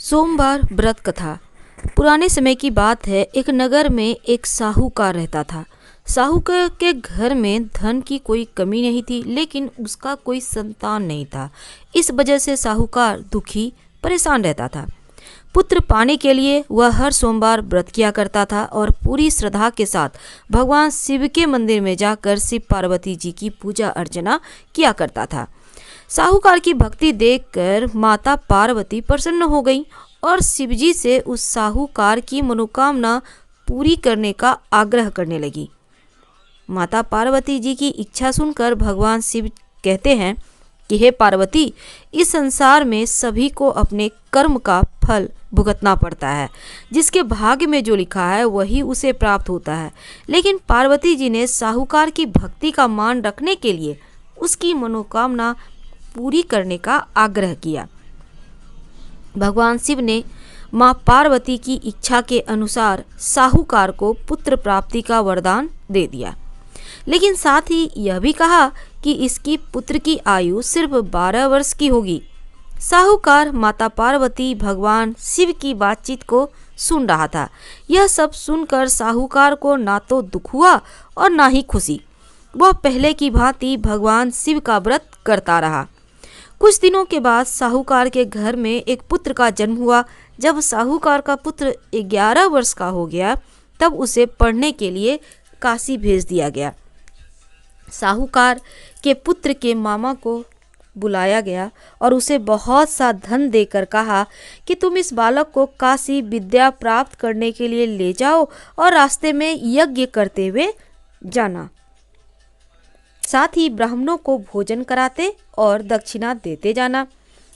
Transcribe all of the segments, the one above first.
सोमवार व्रत कथा। पुराने समय की बात है। एक नगर में एक साहूकार रहता था। साहूकार के घर में धन की कोई कमी नहीं थी, लेकिन उसका कोई संतान नहीं था। इस वजह से साहूकार दुखी परेशान रहता था। पुत्र पाने के लिए वह हर सोमवार व्रत किया करता था और पूरी श्रद्धा के साथ भगवान शिव के मंदिर में जाकर शिव पार्वती जी की पूजा अर्चना किया करता था। साहूकार की भक्ति देखकर माता पार्वती प्रसन्न हो गई और शिवजी से उस साहूकार की मनोकामना पूरी करने का आग्रह करने लगी। माता पार्वती जी की इच्छा सुनकर भगवान शिव कहते हैं कि हे पार्वती, इस संसार में सभी को अपने कर्म का फल भुगतना पड़ता है। जिसके भाग्य में जो लिखा है वही उसे प्राप्त होता है। लेकिन पार्वती जी ने साहूकार की भक्ति का मान रखने के लिए उसकी मनोकामना पूरी करने का आग्रह किया। भगवान शिव ने मां पार्वती की इच्छा के अनुसार साहूकार को पुत्र प्राप्ति का वरदान दे दिया, लेकिन साथ ही यह भी कहा कि इसकी पुत्र की आयु सिर्फ 12 वर्ष की होगी। साहूकार माता पार्वती भगवान शिव की बातचीत को सुन रहा था। यह सब सुनकर साहूकार को ना तो दुख हुआ और ना ही खुशी। वह पहले की भांति भगवान शिव का व्रत करता रहा। कुछ दिनों के बाद साहूकार के घर में एक पुत्र का जन्म हुआ। जब साहूकार का पुत्र 11 वर्ष का हो गया, तब उसे पढ़ने के लिए काशी भेज दिया गया। साहूकार के पुत्र के मामा को बुलाया गया और उसे बहुत सा धन देकर कहा कि तुम इस बालक को काशी विद्या प्राप्त करने के लिए ले जाओ और रास्ते में यज्ञ करते हुए जाना। साथ ही ब्राह्मणों को भोजन कराते और दक्षिणा देते जाना।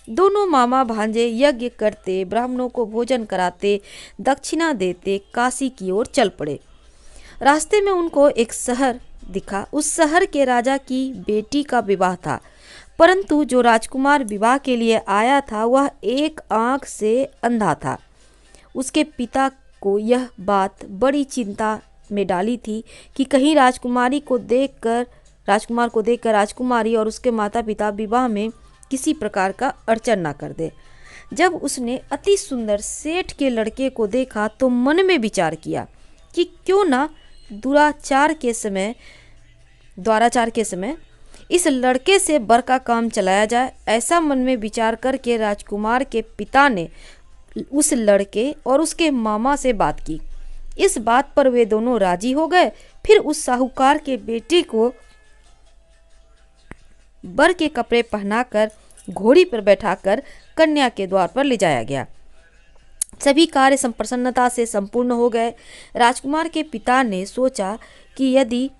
दोनों मामा भांजे यज्ञ करते, ब्राह्मणों को भोजन कराते, दक्षिणा देते काशी की ओर चल पड़े। रास्ते में उनको एक शहर दिखा। उस शहर के राजा की बेटी का विवाह था, परंतु जो राजकुमार विवाह के लिए आया था वह एक आंख से अंधा था। उसके पिता को यह बात बड़ी चिंता में डाली थी कि कहीं राजकुमार को देखकर राजकुमारी और उसके माता पिता विवाह में किसी प्रकार का अड़चन ना कर दे। जब उसने अति सुंदर सेठ के लड़के को देखा तो मन में विचार किया कि क्यों ना द्वाराचार के समय इस लड़के से बर का काम चलाया जाए। ऐसा मन में विचार करके राजकुमार के पिता ने उस लड़के और उसके मामा से बात की। इस बात पर वे दोनों राजी हो गए। फिर उस साहूकार के बेटे को बर के कपड़े पहनाकर घोड़ी पर बैठाकर कन्या के द्वार पर ले जाया गया। सभी कार्य संप्रसन्नता से संपूर्ण हो गए। राजकुमार के पिता ने सोचा कि यदि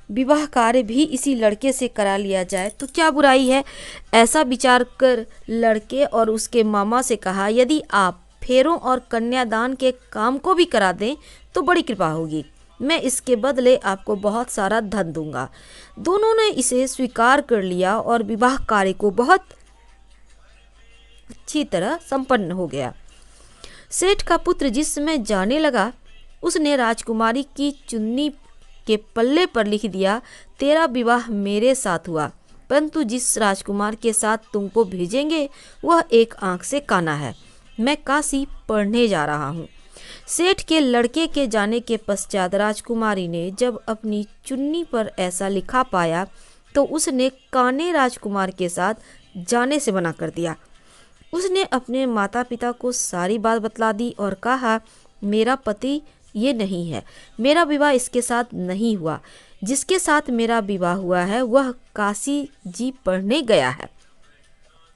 विवाह कार्य भी इसी लड़के से करा लिया जाए तो क्या बुराई है। ऐसा विचार कर लड़के और उसके मामा से कहा, यदि आप फेरों और कन्यादान के काम को भी करा दें तो बड़ी कृपा होगी। मैं इसके बदले आपको बहुत सारा धन दूंगा। दोनों ने इसे स्वीकार कर लिया और विवाह कार्य को बहुत अच्छी तरह संपन्न हो गया। सेठ का पुत्र जिस समय जाने लगा, उसने राजकुमारी की चुन्नी के पल्ले पर लिख दिया, तेरा विवाह मेरे साथ हुआ, परंतु जिस राजकुमार के साथ तुमको भेजेंगे वह एक आंख से काना है। मैं काशी पढ़ने जा रहा हूँ। सेठ के लड़के के जाने के पश्चात राजकुमारी ने जब अपनी चुन्नी पर ऐसा लिखा पाया तो उसने काने राजकुमार के साथ जाने से मना कर दिया। उसने अपने माता पिता को सारी बात बतला दी और कहा, मेरा पति ये नहीं है, मेरा विवाह इसके साथ नहीं हुआ। जिसके साथ मेरा विवाह हुआ है वह काशी जी पढ़ने गया है।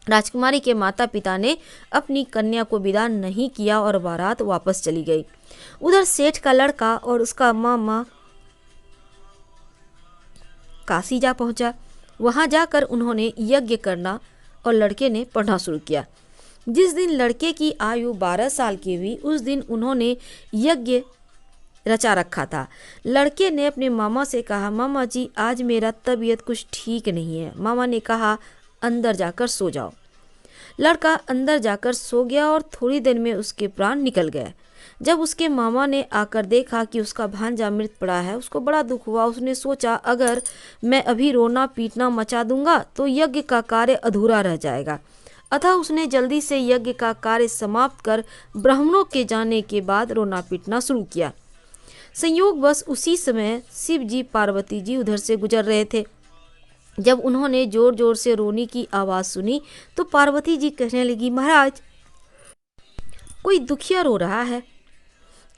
राजकुमारी के माता पिता ने अपनी कन्या को विदा नहीं किया और बारात वापस चली गई। उधर सेठ का लड़का और उसका मामा काशी जा पहुंचा। वहां जाकर उन्होंने यज्ञ करना और लड़के ने पढ़ना शुरू किया। जिस दिन लड़के की आयु 12 साल की हुई उस दिन उन्होंने यज्ञ रचा रखा था। लड़के ने अपने मामा से कहा, मामा जी आज मेरा तबीयत कुछ ठीक नहीं है। मामा ने कहा, अंदर जाकर सो जाओ। लड़का अंदर जाकर सो गया और थोड़ी देर में उसके प्राण निकल गए। जब उसके मामा ने आकर देखा कि उसका भांजा मृत पड़ा है, उसको बड़ा दुख हुआ। उसने सोचा, अगर मैं अभी रोना पीटना मचा दूंगा तो यज्ञ का कार्य अधूरा रह जाएगा। अतः उसने जल्दी से यज्ञ का कार्य समाप्त कर ब्राह्मणों के जाने के बाद रोना पीटना शुरू किया। संयोगवश उसी समय शिव जी पार्वती जी उधर से गुजर रहे थे। जब उन्होंने जोर जोर से रोने की आवाज़ सुनी तो पार्वती जी कहने लगी, महाराज कोई दुखिया रो रहा है,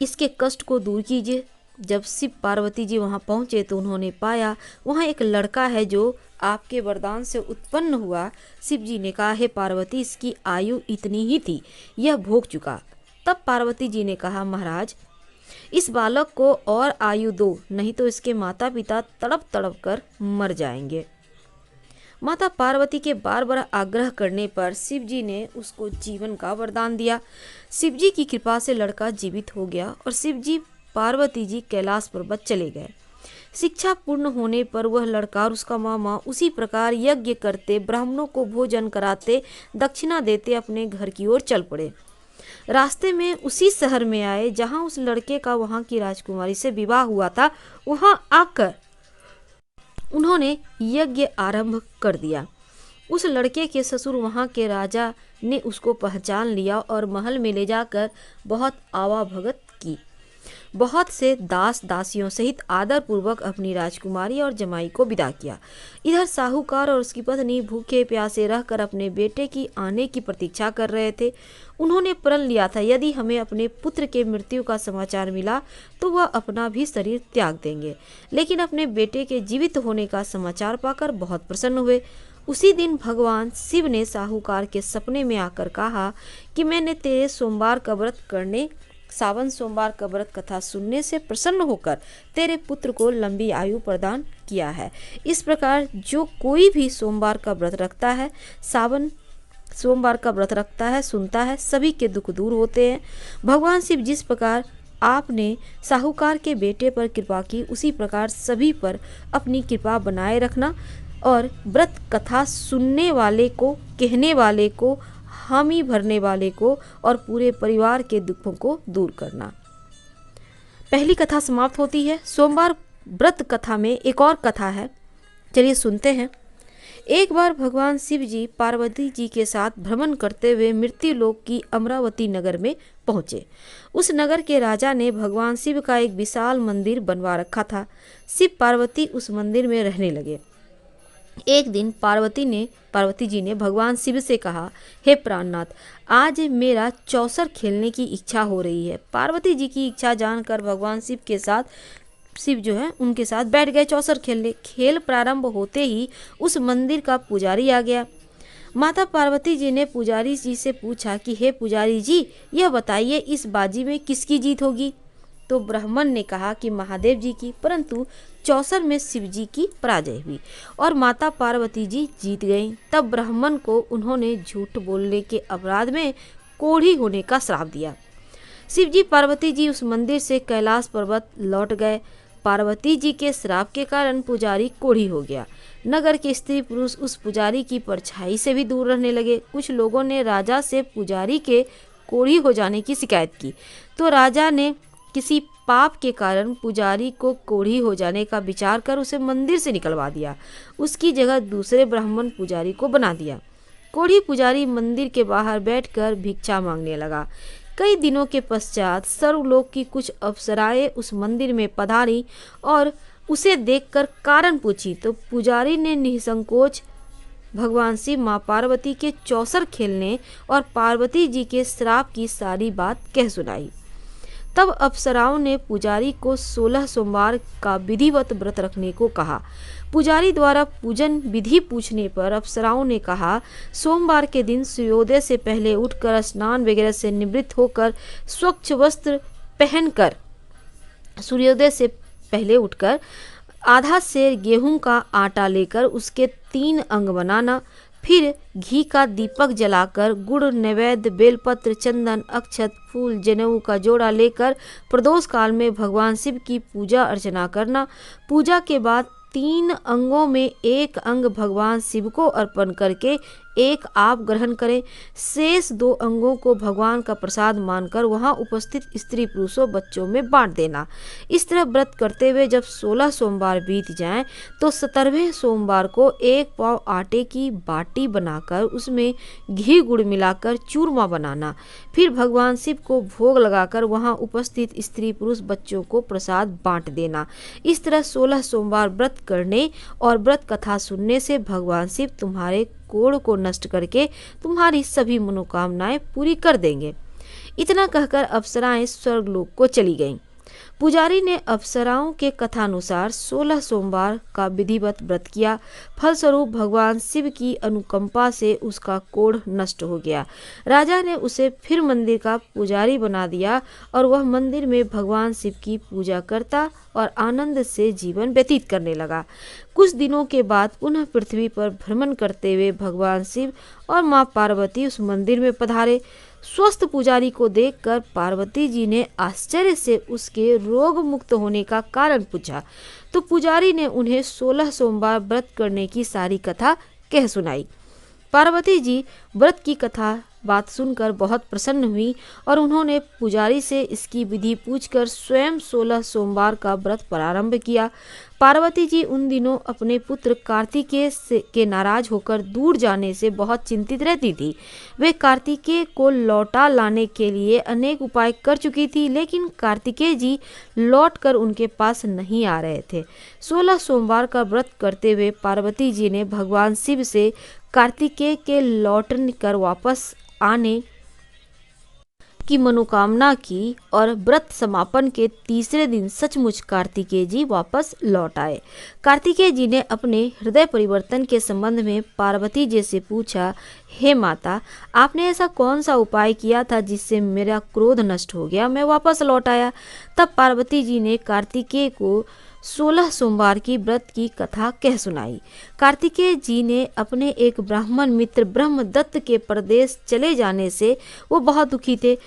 इसके कष्ट को दूर कीजिए। जब शिव पार्वती जी वहाँ पहुँचे तो उन्होंने पाया वहाँ एक लड़का है जो आपके वरदान से उत्पन्न हुआ। शिव जी ने कहा, हे पार्वती, इसकी आयु इतनी ही थी, यह भोग चुका। तब पार्वती जी ने कहा, महाराज इस बालक को और आयु दो, नहीं तो इसके माता पिता तड़प तड़प कर मर जाएंगे। माता पार्वती के बार बार आग्रह करने पर शिव जी ने उसको जीवन का वरदान दिया। शिव जी की कृपा से लड़का जीवित हो गया और शिव जी पार्वती जी कैलाश पर्वत चले गए। शिक्षा पूर्ण होने पर वह लड़का और उसका मामा उसी प्रकार यज्ञ करते, ब्राह्मणों को भोजन कराते, दक्षिणा देते अपने घर की ओर चल पड़े। रास्ते में उसी शहर में आए जहां उस लड़के का वहां की राजकुमारी से विवाह हुआ था। वहां आकर उन्होंने यज्ञ आरंभ कर दिया। उस लड़के के ससुर वहां के राजा ने उसको पहचान लिया और महल में ले जाकर बहुत आवाभगत की। बहुत से दास दासियों सहित आदर पूर्वक अपनी राजकुमारी और जमाई को विदा किया। इधर साहूकार और उसकी पत्नी भूखे प्यासे रहकर अपने बेटे की आने की प्रतीक्षा कर रहे थे। उन्होंने प्रण लिया था, यदि हमें अपने पुत्र के मृत्यु का समाचार मिला तो वह अपना भी शरीर त्याग देंगे। लेकिन अपने बेटे के जीवित होने का समाचार पाकर बहुत प्रसन्न हुए। उसी दिन भगवान शिव ने साहूकार के सपने में आकर कहा कि मैंने तेरे सोमवार का व्रत करने, सावन सोमवार का व्रत कथा सुनने से प्रसन्न होकर तेरे पुत्र को लंबी आयु प्रदान किया है। इस प्रकार जो कोई भी सोमवार का व्रत रखता है, सावन सोमवार का व्रत रखता है, सुनता है, सभी के दुख दूर होते हैं। भगवान शिव जिस प्रकार आपने साहूकार के बेटे पर कृपा की, उसी प्रकार सभी पर अपनी कृपा बनाए रखना और व्रत कथा सुनने वाले को, कहने वाले को, हामी भरने वाले को और पूरे परिवार के दुखों को दूर करना। पहली कथा समाप्त होती है। सोमवार व्रत कथा में एक और कथा है, चलिए सुनते हैं। एक बार भगवान शिव जी पार्वती जी के साथ भ्रमण करते हुए मृत्युलोक की अमरावती नगर में पहुंचे। उस नगर के राजा ने भगवान शिव का एक विशाल मंदिर बनवा रखा था। शिव पार्वती उस मंदिर में रहने लगे। एक दिन पार्वती जी ने भगवान शिव से कहा, हे प्राणनाथ, आज मेरा चौसर खेलने की इच्छा हो रही है। पार्वती जी की इच्छा जानकर भगवान शिव जो है उनके साथ बैठ गए चौसर खेलने। खेल प्रारंभ होते ही उस मंदिर का पुजारी आ गया। माता पार्वती जी ने पुजारी जी से पूछा कि हे पुजारी जी, यह बताइए इस बाजी में किसकी जीत होगी। तो ब्राह्मण ने कहा कि महादेव जी की, परंतु चौसर में शिव जी की पराजय हुई और माता पार्वती जी जीत गईं। तब ब्राह्मण को उन्होंने झूठ बोलने के अपराध में कोढ़ी होने का श्राप दिया। शिव जी पार्वती जी उस मंदिर से कैलाश पर्वत लौट गए। पार्वती जी के श्राप के कारण पुजारी कोढ़ी हो गया। नगर के स्त्री पुरुष उस पुजारी की परछाई से भी दूर रहने लगे। कुछ लोगों ने राजा से पुजारी के कोढ़ी हो जाने की शिकायत की, तो राजा ने किसी पाप के कारण पुजारी को कोढ़ी हो जाने का विचार कर उसे मंदिर से निकलवा दिया। उसकी जगह दूसरे ब्राह्मण पुजारी को बना दिया। कोढ़ी पुजारी मंदिर के बाहर बैठकर भिक्षा मांगने लगा। कई दिनों के पश्चात सर्वलोक की कुछ अप्सराएं उस मंदिर में पधारी और उसे देखकर कारण पूछी, तो पुजारी ने निसंकोच भगवान शिव, माँ पार्वती के चौसर खेलने और पार्वती जी के श्राप की सारी बात कह सुनाई। तब अप्सराओं ने पुजारी को 16 सोमवार का विधिवत व्रत रखने को कहा। पुजारी द्वारा पूजन विधि पूछने पर अप्सराओं ने कहा, सोमवार के दिन सूर्योदय से पहले उठकर स्नान वगैरह से निवृत्त होकर स्वच्छ वस्त्र पहनकर सूर्योदय से पहले उठकर आधा सेर गेहूं का आटा लेकर उसके 3 अंग बनाना, फिर घी का दीपक जलाकर गुड़, नैवेद्य, बेलपत्र, चंदन, अक्षत, फूल, जनेऊ का जोड़ा लेकर प्रदोष काल में भगवान शिव की पूजा अर्चना करना। पूजा के बाद 3 अंगों में एक अंग भगवान शिव को अर्पण करके एक आप ग्रहण करें, शेष 2 अंगों को भगवान का प्रसाद मानकर वहां उपस्थित स्त्री पुरुषों बच्चों में बांट देना। इस तरह व्रत करते हुए जब 16 सोमवार बीत जाएं तो 17वें सोमवार को 1 पाव आटे की बाटी बनाकर उसमें घी गुड़ मिलाकर चूरमा बनाना। फिर भगवान शिव को भोग लगाकर वहां उपस्थित स्त्री पुरुष बच्चों को प्रसाद बांट देना। इस तरह 16 सोमवार व्रत करने और व्रत कथा सुनने से भगवान शिव तुम्हारे कोढ़ को नष्ट करके तुम्हारी सभी मनोकामनाएं पूरी कर देंगे। इतना कहकर अप्सराएं स्वर्गलोक को चली गईं। पुजारी ने अप्सराओं के कथानुसार 16 सोमवार का विधिवत व्रत किया। फलस्वरूप भगवान शिव की अनुकंपा से उसका कोढ़ नष्ट हो गया। राजा ने उसे फिर मंदिर का पुजारी बना दिया और वह मंदिर में भगवान शिव की पूजा करता और आनंद से जीवन व्यतीत करने लगा। कुछ दिनों के बाद पुनः पृथ्वी पर भ्रमण करते हुए भगवान शिव और मां पार्वती उस मंदिर में पधारे। स्वस्थ पुजारी को देखकर पार्वती जी ने आश्चर्य से उसके रोग मुक्त होने का कारण पूछा, तो पुजारी ने उन्हें 16 सोमवार व्रत करने की सारी कथा कह सुनाई। पार्वती जी व्रत की कथा बात सुनकर बहुत प्रसन्न हुई और उन्होंने पुजारी से इसकी विधि पूछकर स्वयं 16 सोमवार का व्रत प्रारंभ किया। पार्वती जी उन दिनों अपने पुत्र कार्तिकेय के नाराज होकर दूर जाने से बहुत चिंतित रहती थी। वे कार्तिकेय को लौटा लाने के लिए अनेक उपाय कर चुकी थी, लेकिन कार्तिकेय जी लौटकर उनके पास नहीं आ रहे थे। 16 सोमवार का व्रत करते हुए पार्वती जी ने भगवान शिव से कार्तिकेय के लौट कर वापस आने की मनोकामना की और व्रत समापन के तीसरे दिन सचमुच कार्तिकेय जी वापस लौट आए। कार्तिकेय जी ने अपने हृदय परिवर्तन के संबंध में पार्वती जी से पूछा, हे माता, आपने ऐसा कौन सा उपाय किया था जिससे मेरा क्रोध नष्ट हो गया, मैं वापस लौट आया। तब पार्वती जी ने कार्तिकेय को 16 सोमवार की व्रत की कथा कह सुनाई। कार्तिकेय जी ने अपने एक ब्राह्मण मित्र ब्रह्मदत्त के परदेश चले जाने से वो बहुत दुखी थे।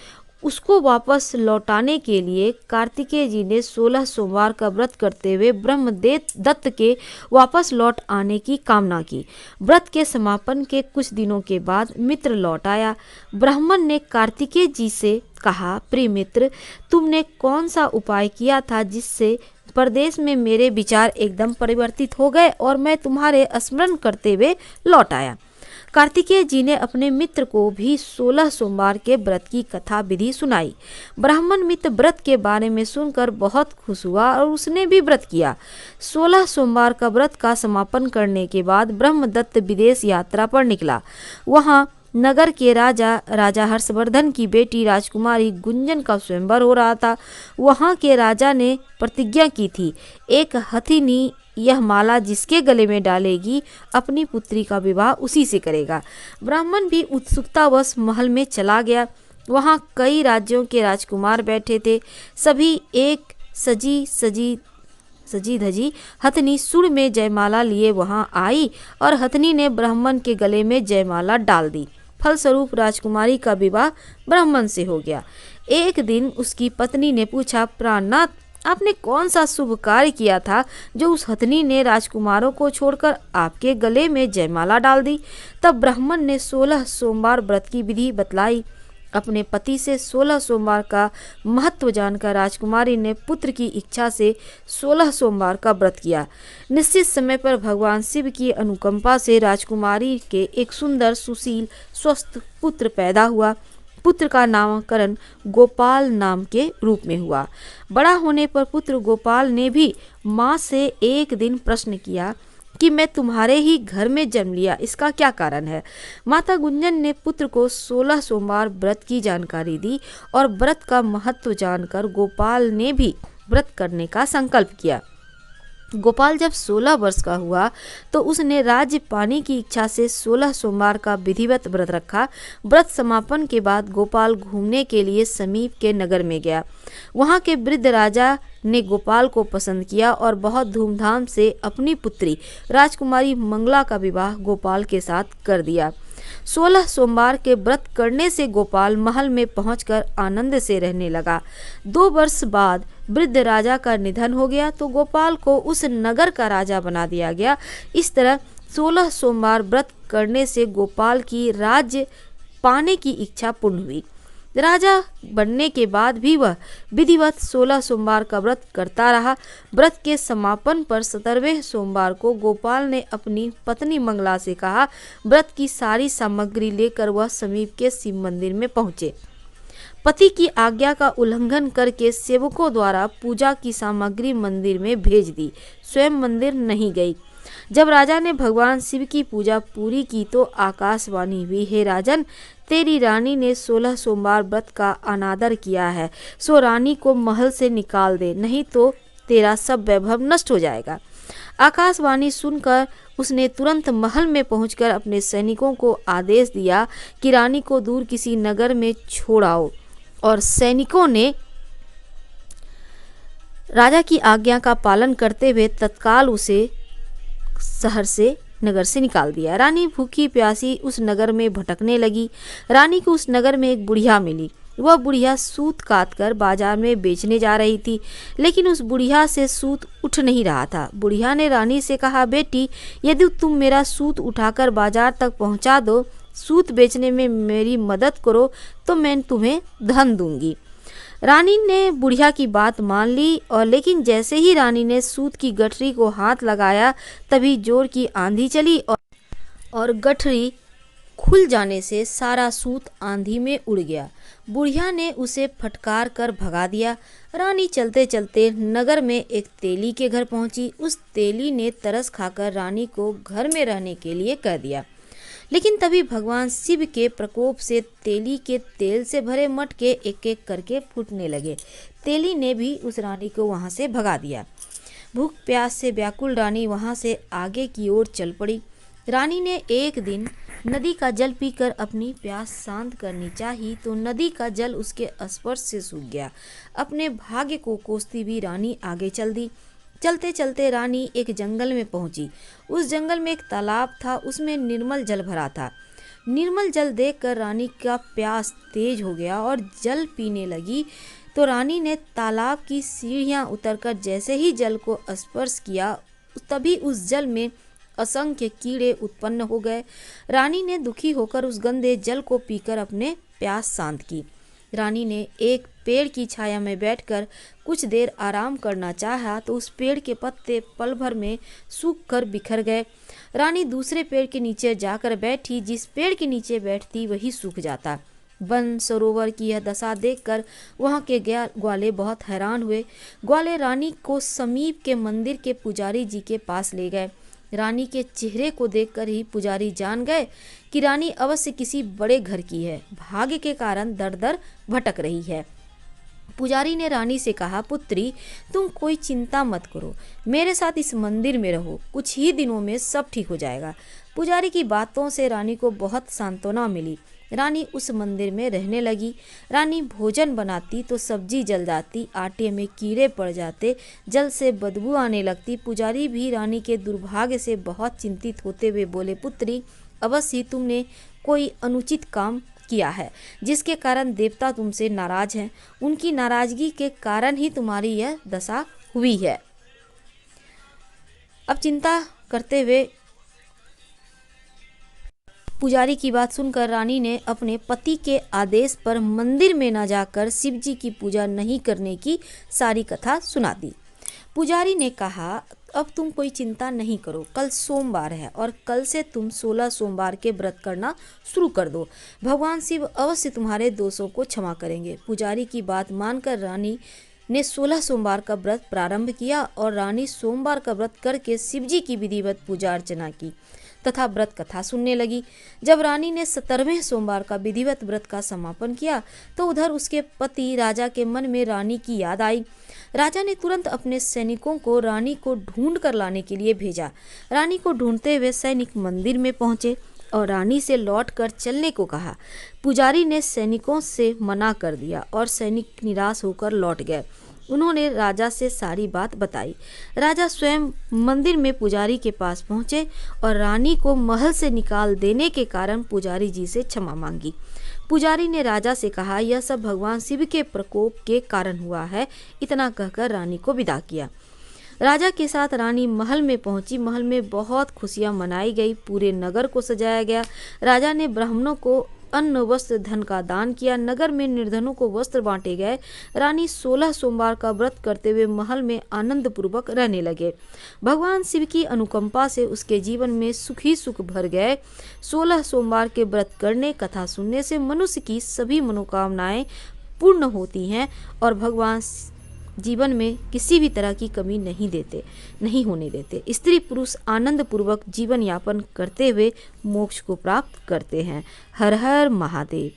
उसको वापस लौटाने के लिए कार्तिकेय जी ने 16 सोमवार का व्रत करते हुए ब्रह्मदत्त के वापस लौट आने की कामना की। व्रत के समापन के कुछ दिनों के बाद मित्र लौट आया। ब्राह्मण ने कार्तिकेय जी से कहा, प्रिय मित्र, तुमने कौन सा उपाय किया था जिससे परदेश में मेरे विचार एकदम परिवर्तित हो गए और मैं तुम्हारे स्मरण करते हुए लौट आया। कार्तिकेय जी ने अपने मित्र को भी 16 सोमवार के व्रत की कथा विधि सुनाई। ब्राह्मण मित्र व्रत के बारे में सुनकर बहुत खुश हुआ और उसने भी व्रत किया। 16 सोमवार का व्रत का समापन करने के बाद ब्रह्मदत्त विदेश यात्रा पर निकला। वहां नगर के राजा हर्षवर्धन की बेटी राजकुमारी गुंजन का स्वयंवर हो रहा था। वहां के राजा ने प्रतिज्ञा की थी, एक हथिनी यह माला जिसके गले में डालेगी अपनी पुत्री का विवाह उसी से करेगा। ब्राह्मण भी उत्सुकतावश महल में चला गया। वहां कई राज्यों के राजकुमार बैठे थे। सभी एक सजी धजी हथनी सुर में जयमाला लिए वहां आई और हथनी ने ब्राह्मण के गले में जयमाला डाल दी। फलस्वरूप राजकुमारी का विवाह ब्राह्मण से हो गया। एक दिन उसकी पत्नी ने पूछा, प्राणनाथ, आपने कौन सा शुभ कार्य किया था जो उस हथनी ने राजकुमारों को छोड़कर आपके गले में जयमाला डाल दी? तब ब्राह्मण ने 16 सोमवार व्रत की विधि बतलाई। अपने पति से 16 सोमवार का महत्व जानकर राजकुमारी ने पुत्र की इच्छा से 16 सोमवार का व्रत किया। निश्चित समय पर भगवान शिव की अनुकंपा से राजकुमारी के एक सुंदर, सुशील, स्वस्थ पुत्र पैदा हुआ। पुत्र का नामकरण गोपाल नाम के रूप में हुआ। बड़ा होने पर पुत्र गोपाल ने भी माँ से एक दिन प्रश्न किया कि मैं तुम्हारे ही घर में जन्म लिया, इसका क्या कारण है? माता गुंजन ने पुत्र को 16 सोमवार व्रत की जानकारी दी और व्रत का महत्व जानकर गोपाल ने भी व्रत करने का संकल्प किया। गोपाल जब 16 वर्ष का हुआ तो उसने राज्य पाने की इच्छा से 16 सोमवार का विधिवत व्रत रखा। व्रत समापन के बाद गोपाल घूमने के लिए समीप के नगर में गया। वहां के वृद्ध राजा ने गोपाल को पसंद किया और बहुत धूमधाम से अपनी पुत्री राजकुमारी मंगला का विवाह गोपाल के साथ कर दिया। 16 सोमवार के व्रत करने से गोपाल महल में पहुंचकर आनंद से रहने लगा। 2 वर्ष बाद वृद्ध राजा का निधन हो गया तो गोपाल को उस नगर का राजा बना दिया गया। इस तरह 16 सोमवार व्रत करने से गोपाल की राज्य पाने की इच्छा पूर्ण हुई। राजा बनने के बाद भी वह विधिवत 16 सोमवार का व्रत करता रहा। व्रत के समापन पर 17वें सोमवार को गोपाल ने अपनी पत्नी मंगला से कहा, व्रत की सारी सामग्री लेकर वह समीप के शिव मंदिर में पहुंचे। पति की आज्ञा का उल्लंघन करके सेवकों द्वारा पूजा की सामग्री मंदिर में भेज दी, स्वयं मंदिर नहीं गई। जब राजा ने भगवान शिव की पूजा पूरी की तो आकाशवाणी हुई, हे राजन, तेरी रानी ने 16 सोमवार व्रत का अनादर किया है, सो रानी को महल से निकाल दे, नहीं तो तेरा सब वैभव नष्ट हो जाएगा। आकाशवाणी सुनकर उसने तुरंत महल में पहुंचकर अपने सैनिकों को आदेश दिया कि रानी को दूर किसी नगर में छोड़ आओ, और सैनिकों ने राजा की आज्ञा का पालन करते हुए तत्काल उसे शहर से नगर से निकाल दिया। रानी भूखी प्यासी उस नगर में भटकने लगी। रानी को उस नगर में एक बुढ़िया मिली। वह बुढ़िया सूत काट कर बाजार में बेचने जा रही थी, लेकिन उस बुढ़िया से सूत उठ नहीं रहा था। बुढ़िया ने रानी से कहा, बेटी, यदि तुम मेरा सूत उठाकर बाजार तक पहुंचा दो, सूत बेचने में मेरी मदद करो, तो मैं तुम्हें धन दूंगी। रानी ने बुढ़िया की बात मान ली, और लेकिन जैसे ही रानी ने सूत की गठरी को हाथ लगाया, तभी जोर की आंधी चली और गठरी खुल जाने से सारा सूत आंधी में उड़ गया। बुढ़िया ने उसे फटकार कर भगा दिया। रानी चलते चलते नगर में एक तेली के घर पहुंची। उस तेली ने तरस खाकर रानी को घर में रहने के लिए कह दिया, लेकिन तभी भगवान शिव के प्रकोप से तेली के तेल से भरे मटके एक एक करके फूटने लगे। तेली ने भी उस रानी को वहां से भगा दिया। भूख प्यास से व्याकुल रानी वहां से आगे की ओर चल पड़ी। रानी ने एक दिन नदी का जल पीकर अपनी प्यास शांत करनी चाही तो नदी का जल उसके स्पर्श से सूख गया। अपने भाग्य को कोसती हुई रानी आगे चल दी। चलते चलते रानी एक जंगल में पहुंची। उस जंगल में एक तालाब था, उसमें निर्मल जल भरा था। निर्मल जल देखकर रानी का प्यास तेज हो गया और जल पीने लगी। तो रानी ने तालाब की सीढ़ियां उतरकर जैसे ही जल को स्पर्श किया, तभी उस जल में असंख्य कीड़े उत्पन्न हो गए। रानी ने दुखी होकर उस गंदे जल को पीकर अपने प्यास शांत की। रानी ने एक पेड़ की छाया में बैठकर कुछ देर आराम करना चाहा तो उस पेड़ के पत्ते पल भर में सूख कर बिखर गए। रानी दूसरे पेड़ के नीचे जाकर बैठी। जिस पेड़ के नीचे बैठती वही सूख जाता। वन सरोवर की यह दशा देखकर वहां के ग्वाले बहुत हैरान हुए। ग्वाले रानी को समीप के मंदिर के पुजारी जी के पास ले गए। रानी के चेहरे को देखकर ही पुजारी जान गए कि रानी अवश्य किसी बड़े घर की है, भाग्य के कारण दर दर भटक रही है। पुजारी ने रानी से कहा, पुत्री, तुम कोई चिंता मत करो, मेरे साथ इस मंदिर में रहो, कुछ ही दिनों में सब ठीक हो जाएगा। पुजारी की बातों से रानी को बहुत सांत्वना मिली। रानी उस मंदिर में रहने लगी। रानी भोजन बनाती तो सब्जी जल जाती, आटे में कीड़े पड़ जाते, जल से बदबू आने लगती। पुजारी भी रानी के दुर्भाग्य से बहुत चिंतित होते हुए बोले, पुत्री, अवश्य ही तुमने कोई अनुचित काम किया है, जिसके कारण देवता तुमसे नाराज हैं। उनकी नाराजगी के कारण ही तुम्हारी यह दशा हुई है। अब चिंता करते हुए पुजारी की बात सुनकर रानी ने अपने पति के आदेश पर मंदिर में न जाकर शिव जी की पूजा नहीं करने की सारी कथा सुना दी। पुजारी ने कहा, अब तुम कोई चिंता नहीं करो, कल सोमवार है और कल से तुम 16 सोमवार के व्रत करना शुरू कर दो। भगवान शिव अवश्य तुम्हारे दोषों को क्षमा करेंगे। पुजारी की बात मानकर रानी ने 16 सोमवार का व्रत प्रारंभ किया और रानी सोमवार का व्रत करके शिव जी की विधिवत पूजा अर्चना की तथा व्रत कथा सुनने लगी। जब रानी ने 17वें सोमवार का विधिवत व्रत का समापन किया तो उधर उसके पति राजा के मन में रानी की याद आई। राजा ने तुरंत अपने सैनिकों को रानी को ढूंढ कर लाने के लिए भेजा। रानी को ढूंढते हुए सैनिक मंदिर में पहुंचे और रानी से लौटकर चलने को कहा। पुजारी ने सैनिकों से मना कर दिया और सैनिक निराश होकर लौट गए। उन्होंने राजा से सारी बात बताई। राजा स्वयं मंदिर में पुजारी के पास पहुंचे और रानी को महल से निकाल देने के कारण पुजारी जी से क्षमा मांगी। पुजारी ने राजा से कहा, यह सब भगवान शिव के प्रकोप के कारण हुआ है। इतना कहकर रानी को विदा किया। राजा के साथ रानी महल में पहुंची। महल में बहुत खुशियां मनाई गई, पूरे नगर को सजाया गया। राजा ने ब्राह्मणों को अन्न वस्त्र धन का दान किया। नगर में निर्धनों को वस्त्र बांटे गए। रानी 16 सोमवार का व्रत करते हुए महल में आनंद पूर्वक रहने लगे। भगवान शिव की अनुकंपा से उसके जीवन में सुख ही सुख भर गए। 16 सोमवार के व्रत करने, कथा सुनने से मनुष्य की सभी मनोकामनाएं पूर्ण होती हैं और भगवान जीवन में किसी भी तरह की कमी नहीं होने देते। स्त्री पुरुष आनंद पूर्वक जीवन यापन करते हुए मोक्ष को प्राप्त करते हैं। हर हर महादेव।